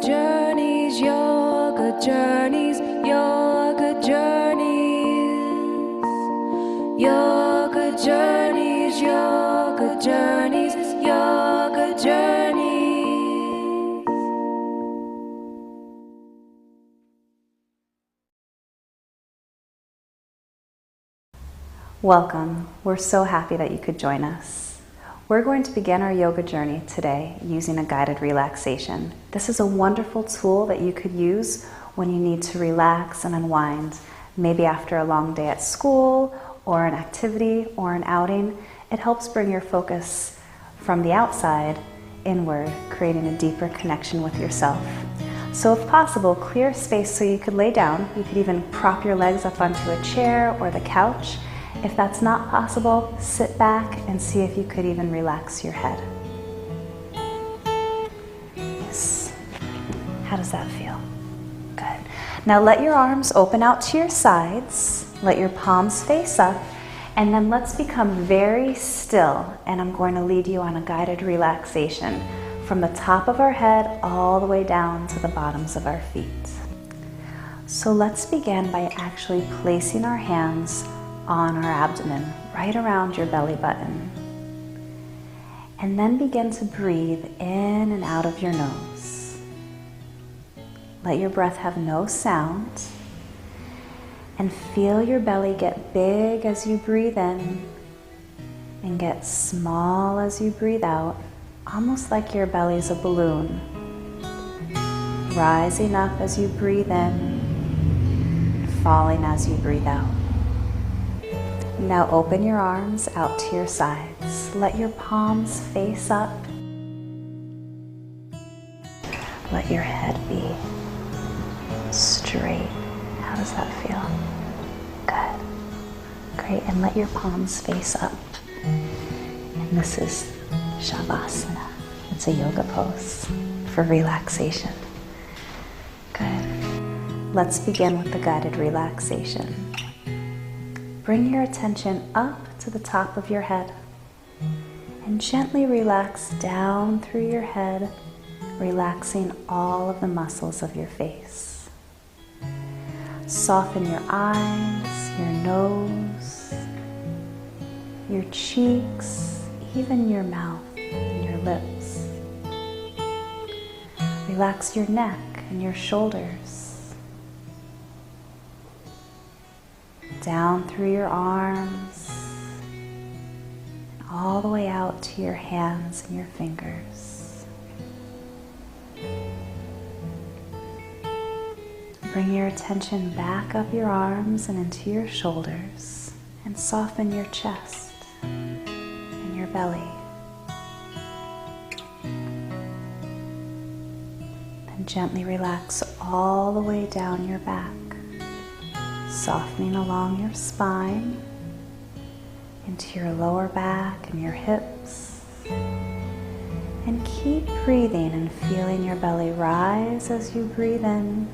journeys, yoga journeys, yoga journeys, yoga journeys, yoga journeys, yoga journeys. Welcome. We're so happy that you could join us. We're going to begin our yoga journey today using a guided relaxation. This is a wonderful tool that you could use when you need to relax and unwind, maybe after a long day at school or an activity or an outing. It helps bring your focus from the outside inward, creating a deeper connection with yourself. So if possible, clear space so you could lay down. You could even prop your legs up onto a chair or the couch. If that's not possible, sit back and see if you could even relax your head. Yes. How does that feel? Good. Now let your arms open out to your sides. Let your palms face up. And then let's become very still. And I'm going to lead you on a guided relaxation from the top of our head all the way down to the bottoms of our feet. So let's begin by actually placing our hands on our abdomen, right around your belly button. And then begin to breathe in and out of your nose. Let your breath have no sound. And feel your belly get big as you breathe in and get small as you breathe out, almost like your belly's a balloon. Rising up as you breathe in, and falling as you breathe out. Now open your arms out to your sides. Let your palms face up. Let your head be straight. How does that feel? Good. Great. And let your palms face up. And this is Shavasana. It's a yoga pose for relaxation. Good. Let's begin with the guided relaxation. Bring your attention up to the top of your head and gently relax down through your head, relaxing all of the muscles of your face. Soften your eyes, your nose, your cheeks, even your mouth and your lips. Relax your neck and your shoulders. Down through your arms, and all the way out to your hands and your fingers. Bring your attention back up your arms and into your shoulders, and soften your chest and your belly. Then gently relax all the way down your back, softening along your spine, into your lower back and your hips. And keep breathing and feeling your belly rise as you breathe in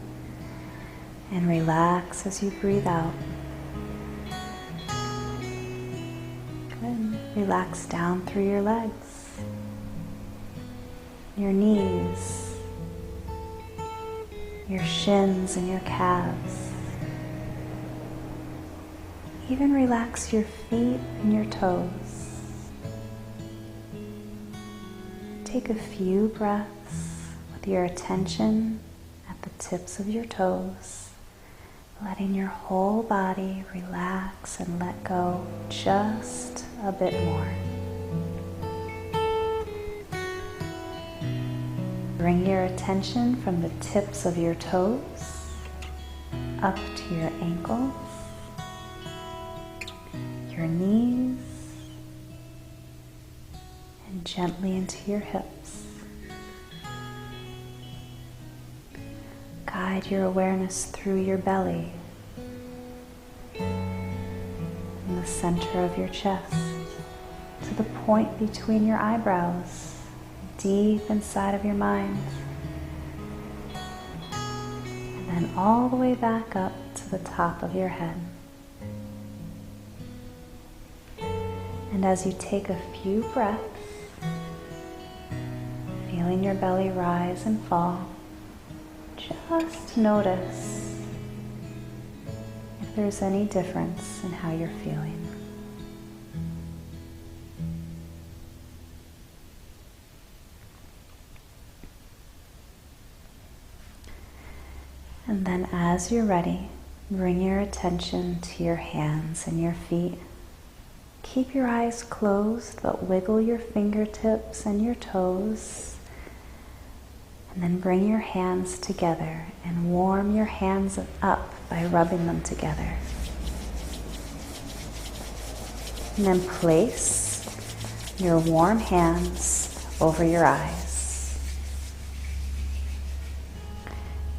and relax as you breathe out. Good. Relax down through your legs, your knees, your shins and your calves. Even relax your feet and your toes. Take a few breaths with your attention at the tips of your toes, letting your whole body relax and let go just a bit more. Bring your attention from the tips of your toes up to your ankles, your knees, and gently into your hips. Guide your awareness through your belly, in the center of your chest, to the point between your eyebrows, deep inside of your mind, and then all the way back up to the top of your head. And as you take a few breaths, feeling your belly rise and fall, Just notice if there's any difference in how you're feeling. And then as you're ready, bring your attention to your hands and your feet. Keep your eyes closed, but wiggle your fingertips and your toes. And then bring your hands together and warm your hands up by rubbing them together. And then place your warm hands over your eyes.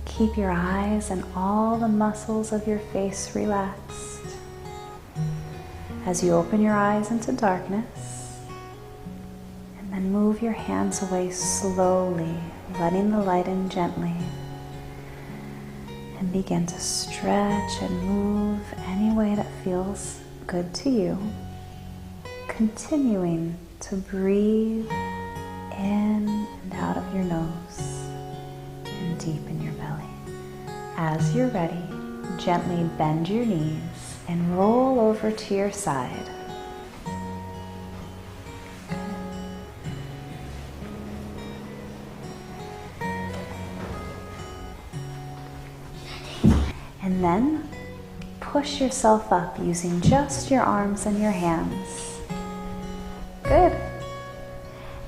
Keep your eyes and all the muscles of your face relaxed. As you open your eyes into darkness, and then move your hands away slowly, letting the light in gently. And begin to stretch and move any way that feels good to you. Continuing to breathe in and out of your nose and deep in your belly. As you're ready, gently bend your knees and roll over to your side. And then push yourself up using just your arms and your hands. Good.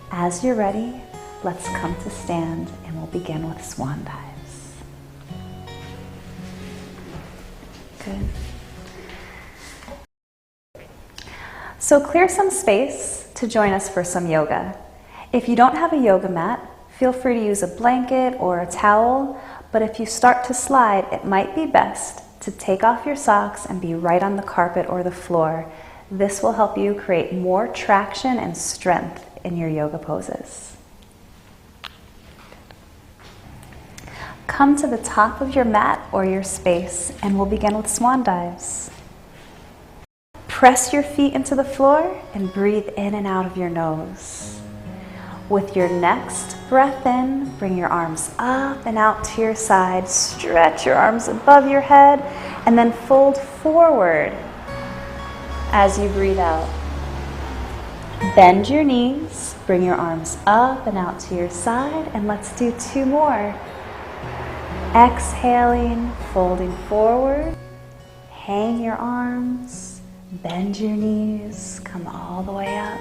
As you're ready, let's come to stand and we'll begin with swan dives. Good. So clear some space to join us for some yoga. If you don't have a yoga mat, feel free to use a blanket or a towel, but if you start to slide, it might be best to take off your socks and be right on the carpet or the floor. This will help you create more traction and strength in your yoga poses. Come to the top of your mat or your space and we'll begin with swan dives. Press your feet into the floor and breathe in and out of your nose. With your next breath in, bring your arms up and out to your side. Stretch your arms above your head and then fold forward as you breathe out. Bend your knees, bring your arms up and out to your side, and let's do 2 more. Exhaling, folding forward, hang your arms, bend your knees, come all the way up,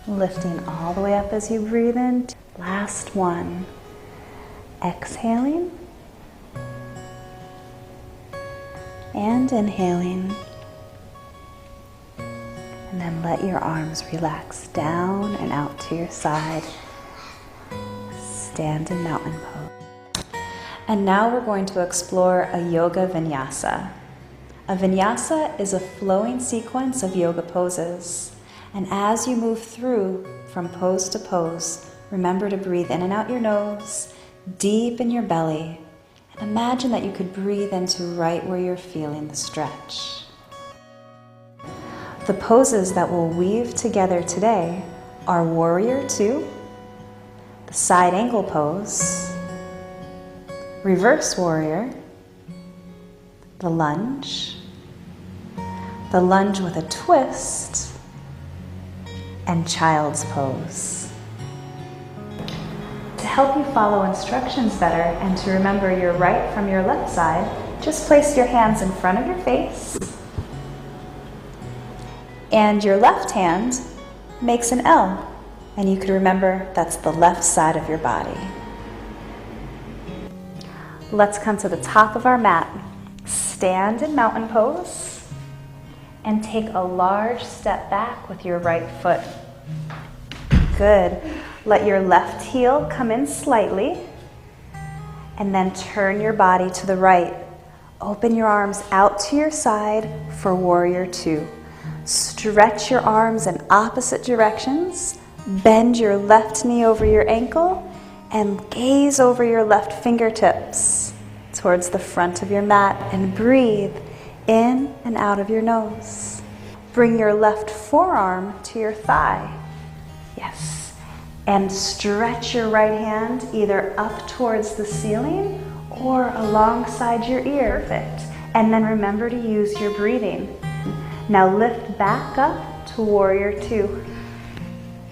lifting all the way up as you breathe in. Last one. Exhaling and inhaling. And then let your arms relax down and out to your side. Stand in mountain pose. And now we're going to explore a yoga vinyasa. A vinyasa is a flowing sequence of yoga poses. And as you move through from pose to pose, remember to breathe in and out your nose, deep in your belly, and imagine that you could breathe into right where you're feeling the stretch. The poses that we'll weave together today are Warrior 2, the side angle pose, Reverse Warrior, the lunge with a twist, and Child's Pose. To help you follow instructions better and to remember your right from your left side, just place your hands in front of your face and your left hand makes an L, and you can remember that's the left side of your body. Let's come to the top of our mat. Stand in mountain pose and take a large step back with your right foot. Good. Let your left heel come in slightly and then turn your body to the right. Open your arms out to your side for Warrior 2. Stretch your arms in opposite directions. Bend your left knee over your ankle and gaze over your left fingertips towards the front of your mat and breathe in and out of your nose. Bring your left forearm to your thigh. Yes. And stretch your right hand either up towards the ceiling or alongside your ear. Perfect. And then remember to use your breathing. Now lift back up to warrior two.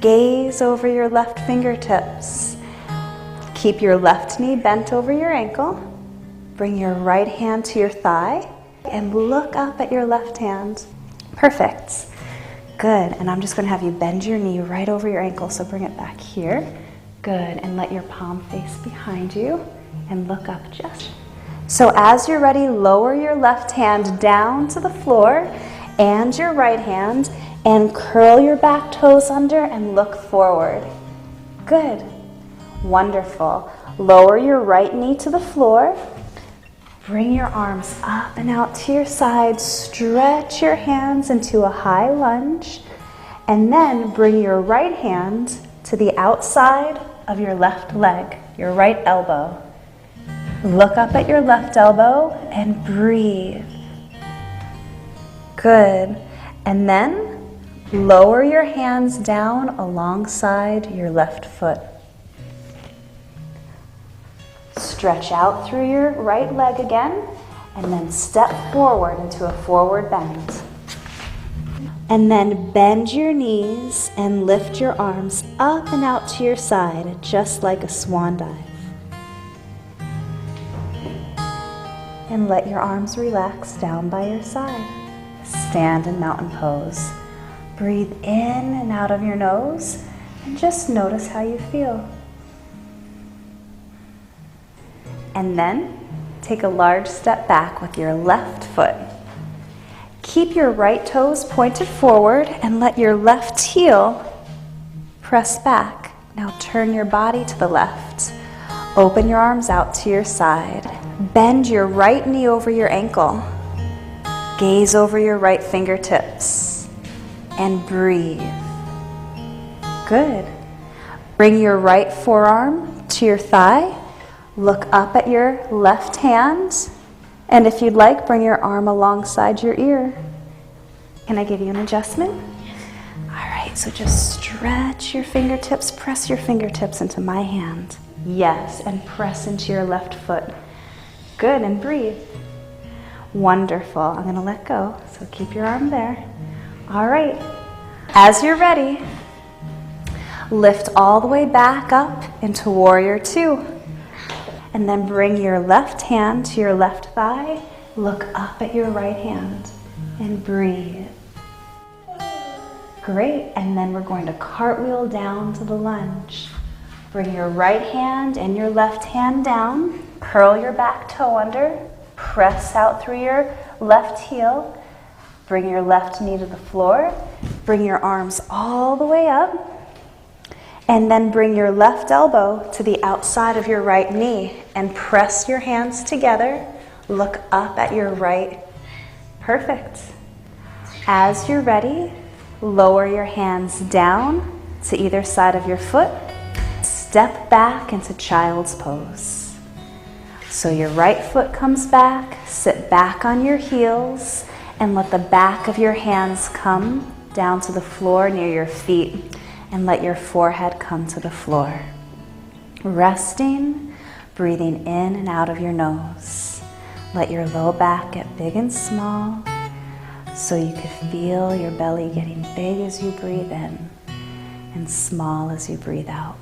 Gaze over your left fingertips. Keep your left knee bent over your ankle. Bring your right hand to your thigh and look up at your left hand. Perfect. Good. And I'm just going to have you bend your knee right over your ankle. So bring it back here. Good. And let your palm face behind you and look up just. So as you're ready, lower your left hand down to the floor and your right hand and curl your back toes under and look forward. Good. Wonderful. Lower your right knee to the floor. Bring your arms up and out to your side. Stretch your hands into a high lunge. And then bring your right hand to the outside of your left leg, your right elbow. Look up at your left elbow and breathe. Good. And then lower your hands down alongside your left foot. Stretch out through your right leg again, and then step forward into a forward bend. And then bend your knees and lift your arms up and out to your side, just like a swan dive. And let your arms relax down by your side. Stand in mountain pose. Breathe in and out of your nose, and just notice how you feel. And then take a large step back with your left foot. Keep your right toes pointed forward and let your left heel press back. Now turn your body to the left. Open your arms out to your side. Bend your right knee over your ankle. Gaze over your right fingertips and breathe. Good. Bring your right forearm to your thigh. Look up at your left hand, and if you'd like, bring your arm alongside your ear. Can I give you an adjustment? All right, so just stretch your fingertips, press your fingertips into my hand. Yes, and press into your left foot. Good, and breathe. Wonderful. I'm going to let go, so keep your arm there. All right, as you're ready, lift all the way back up into warrior two. And then bring your left hand to your left thigh. Look up at your right hand and breathe. Great. And then we're going to cartwheel down to the lunge. Bring your right hand and your left hand down. Curl your back toe under. Press out through your left heel. Bring your left knee to the floor. Bring your arms all the way up. And then bring your left elbow to the outside of your right knee and press your hands together. Look up at your right. Perfect. As you're ready, lower your hands down to either side of your foot. Step back into child's pose. So your right foot comes back, sit back on your heels, and let the back of your hands come down to the floor near your feet. And let your forehead come to the floor. Resting, breathing in and out of your nose. Let your low back get big and small so you can feel your belly getting big as you breathe in and small as you breathe out.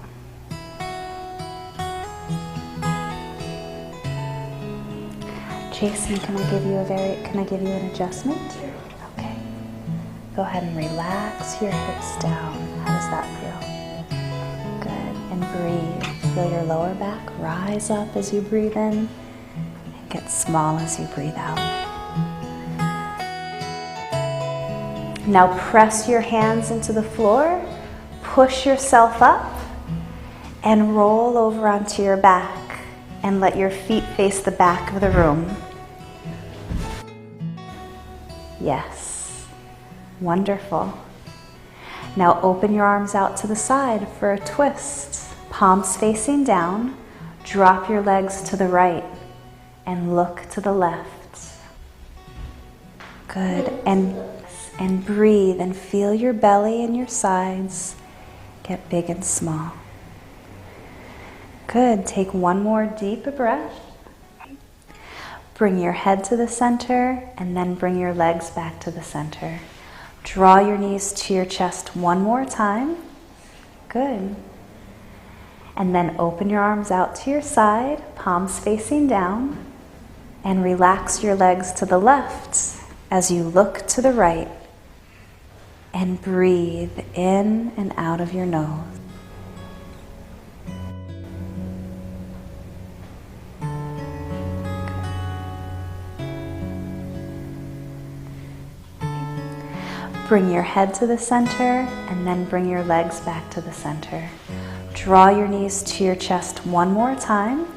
Jason, can I give you an adjustment? Okay. Go ahead and relax your hips down. How does that feel? Good. And breathe. Feel your lower back rise up as you breathe in and get small as you breathe out. Now press your hands into the floor, push yourself up, and roll over onto your back and let your feet face the back of the room. Yes. Wonderful. Now open your arms out to the side for a twist. Palms facing down. Drop your legs to the right and look to the left. Good. And breathe and feel your belly and your sides get big and small. Good. Take one more deep breath. Bring your head to the center and then bring your legs back to the center. Draw your knees to your chest one more time. Good. And then open your arms out to your side, palms facing down, and relax your legs to the left as you look to the right. And breathe in and out of your nose. Bring your head to the center and then bring your legs back to the center. Draw your knees to your chest one more time.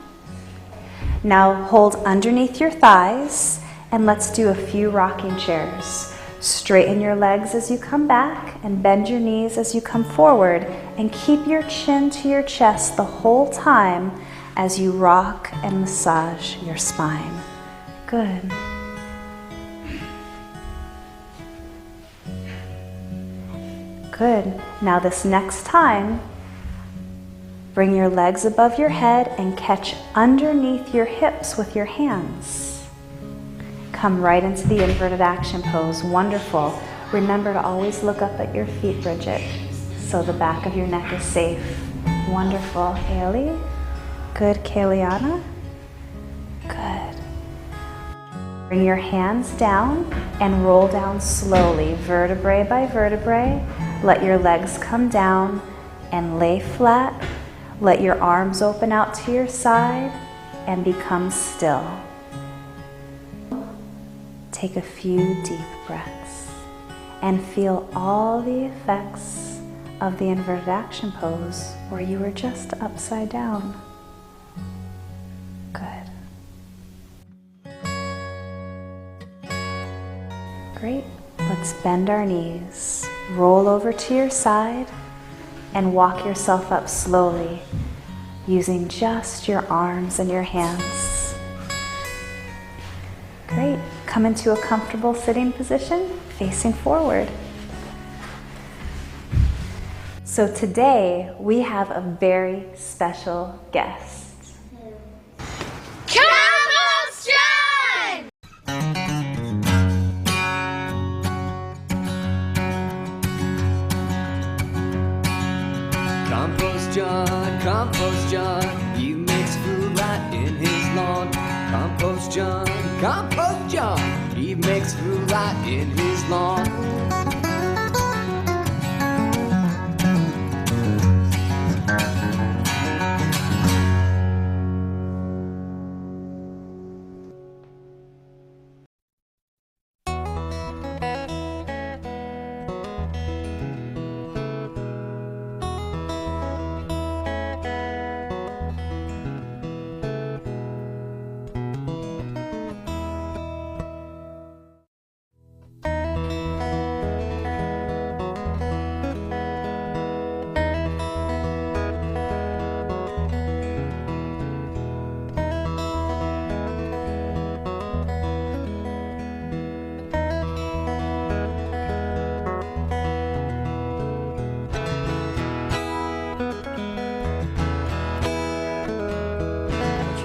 Now hold underneath your thighs and let's do a few rocking chairs. Straighten your legs as you come back and bend your knees as you come forward, and keep your chin to your chest the whole time as you rock and massage your spine. Good. Good. Now this next time, bring your legs above your head and catch underneath your hips with your hands. Come right into the inverted action pose. Wonderful. Remember to always look up at your feet, Bridget, so the back of your neck is safe. Wonderful. Haley. Good. Kayliana. Good. Bring your hands down and roll down slowly, vertebrae by vertebrae. Let your legs come down and lay flat. Let your arms open out to your side and become still. Take a few deep breaths and feel all the effects of the inverted action pose where you were just upside down. Good. Great. Let's bend our knees. Roll over to your side and walk yourself up slowly using just your arms and your hands. Great. Come into a comfortable sitting position, facing forward. So today we have a very special guest. Compost John! Compost John, he makes food right in his lawn. Compost John, he makes food right in his lawn.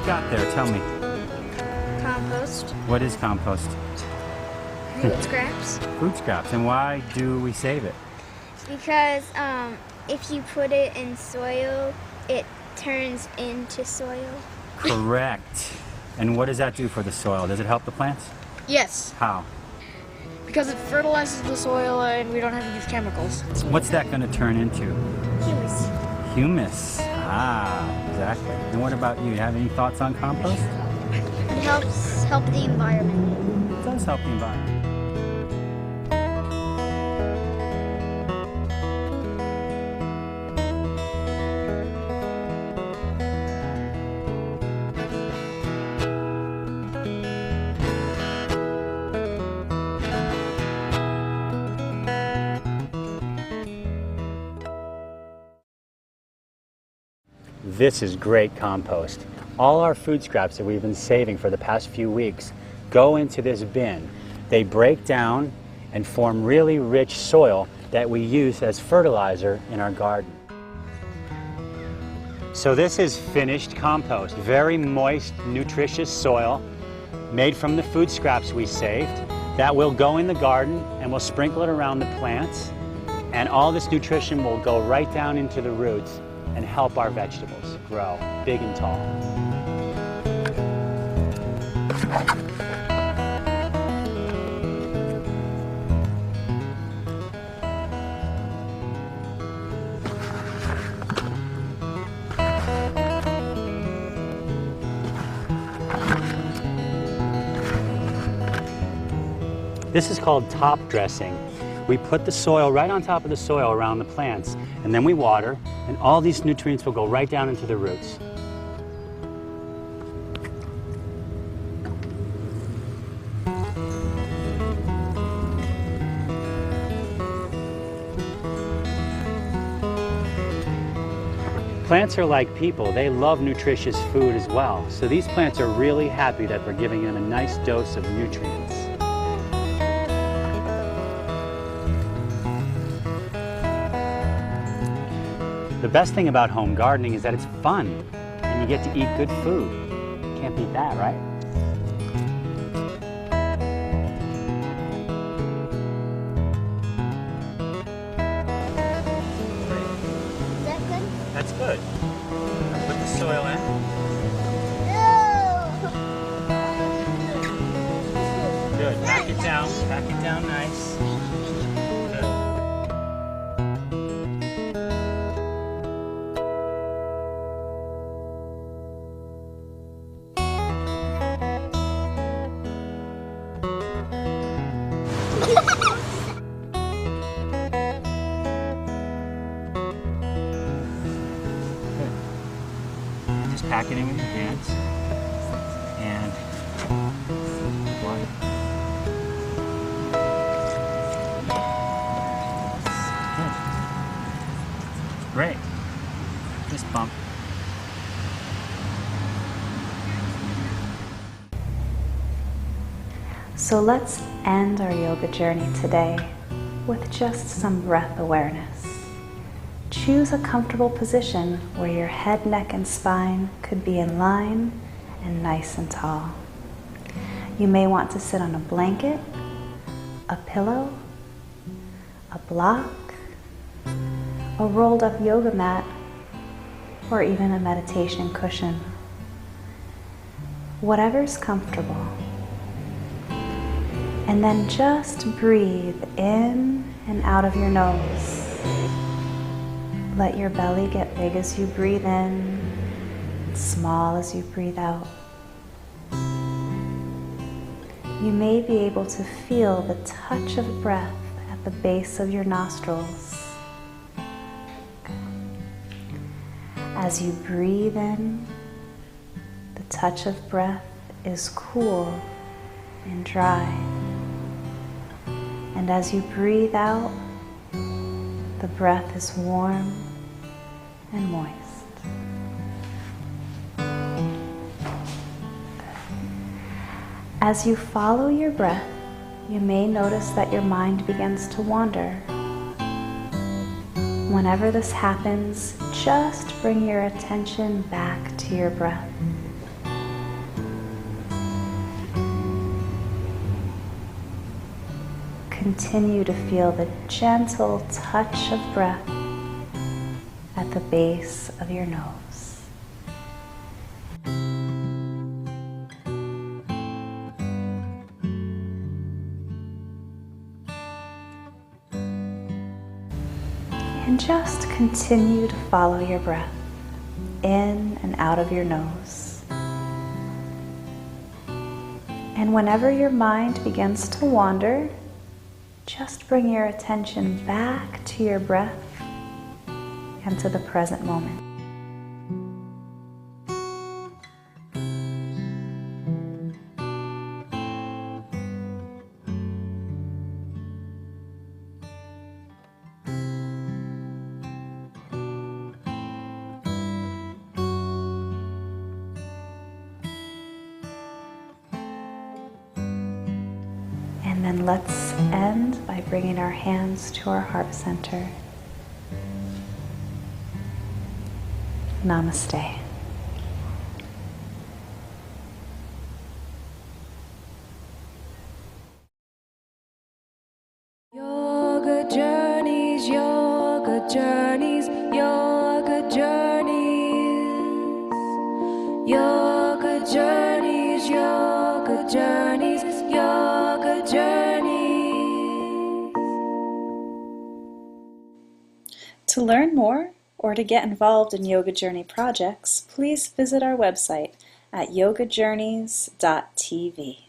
Got there, tell me. Compost. What is compost? Food scraps. Food scraps. And why do we save it? Because if you put it in soil, it turns into soil. Correct. And what does that do for the soil? Does it help the plants? Yes, How? because it fertilizes the soil and we don't have to use chemicals. What's that going to turn into? Humus. Humus. Ah, exactly. And what about you? Have any thoughts on compost? It helps help the environment. It does help the environment. This is great compost. All our food scraps that we've been saving for the past few weeks go into this bin. They break down and form really rich soil that we use as fertilizer in our garden. So this is finished compost, very moist, nutritious soil made from the food scraps we saved that will go in the garden, and we'll sprinkle it around the plants, and all this nutrition will go right down into the roots and help our vegetables grow big and tall. This is called top dressing. We put the soil right on top of the soil around the plants, and then we water, and all these nutrients will go right down into the roots. Plants are like people. They love nutritious food as well. So these plants are really happy that we're giving them a nice dose of nutrients. The best thing about home gardening is that it's fun and you get to eat good food. Can't beat that, right? Is that good? That's good. Put the soil in. Good. Pack it down. Pack it down nice. Good. Just pack it in with your hands and water. Good. Great. Just bump. So let's end our yoga journey today with just some breath awareness. Choose a comfortable position where your head, neck, and spine could be in line and nice and tall. You may want to sit on a blanket, a pillow, a block, a rolled up yoga mat, or even a meditation cushion. Whatever's comfortable. And then just breathe in and out of your nose. Let your belly get big as you breathe in, and small as you breathe out. You may be able to feel the touch of breath at the base of your nostrils. As you breathe in, the touch of breath is cool and dry. And as you breathe out, the breath is warm and moist. As you follow your breath, you may notice that your mind begins to wander. Whenever this happens, just bring your attention back to your breath. Continue to feel the gentle touch of breath at the base of your nose. And just continue to follow your breath in and out of your nose. And whenever your mind begins to wander, just bring your attention back to your breath and to the present moment. And then let's end by bringing our hands to our heart center. Namaste. Yoga journeys, yoga journeys, yoga journeys. Yoga journeys, yoga journeys, yoga journeys. To learn more or to get involved in Yoga Journey projects, please visit our website at yogajourneys.tv.